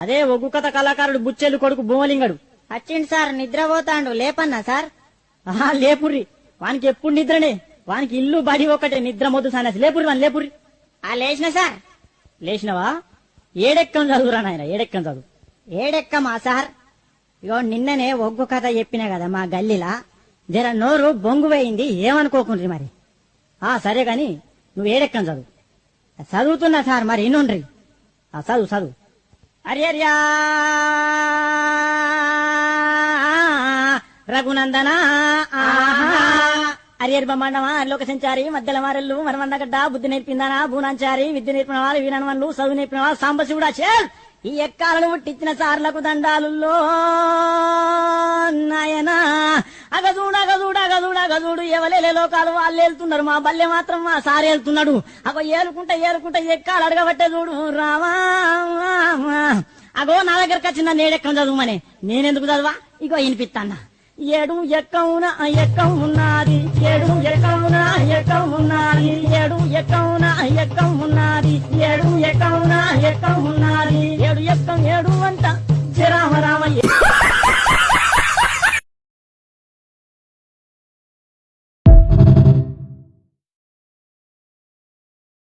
అదే ఒగ్గు కథ కళాకారుడు బుచ్చెలు కొడుకు భూమలింగడు వచ్చిండు సార్, నిద్రపోతాండు. లేపన్నా సార్? లేపుర్రి. వానికి ఎప్పుడు నిద్రనే. వానికి ఇల్లు బడి ఒకటే, నిద్ర మొద్దు సన్యాసి. లేపుర్రి వాని లేపుర్రి. లేచిన సార్. లేచినవా? ఏడెక్కం చదువురా నాయన, ఏడెక్కం చదువు. ఏడెక్కమా సార్? ఇగో నిన్ననే ఒగ్గు కథ చెప్పినా కదా మా గల్లీలా, జర నోరు బొంగు పోయింది, ఏమనుకోకుండ్రి మరి. సరే గాని నువ్వు ఏడెక్కం చదువు. చదువుతున్నా సార్, మరి ఇనుండ్రి. చదువు చదువు. హరియర్యా రఘునందన హరియర్ బ్రహ్మాండమా లోక సంచారి మధ్యల మారెల్లు మనమందగడ్డ బుద్ధి నేర్పిందానా భూనాంచారి విద్య నేర్పిన వాళ్ళు వీరనవన్లు చదువు నేర్పిన వాళ్ళు సాంబశివుడా చేల్ ఈ ఎక్కాలను పుట్టించిన సార్లకు దండాలుల్లో నాయనా అగజూడు ఎవలేలే లోకాలు వాళ్ళు వెళ్తున్నారు, మా బల్లె మాత్రం మా సారి వెళ్తున్నాడు. అగో ఏలుకుంటా ఎక్కాలు అడగబట్టే చూడు రామా. అగో నా దగ్గరకు వచ్చిందా నేడెక్కం చదువుమని. నేనెందుకు చదువా? ఇగో వినిపిస్తాన్నా. ఏడు ఎక్కవున ఎక్కం ఉన్నది, ఏడు ఎక్కవున ఎక్కం ఉన్నది, ఏడు ఎక్కవున ఎక్కం ఉన్నది, ఏడు ఎక్కవున ఎక్కం ఉన్నది, ఏడు ఎక్కం ఏడు అంట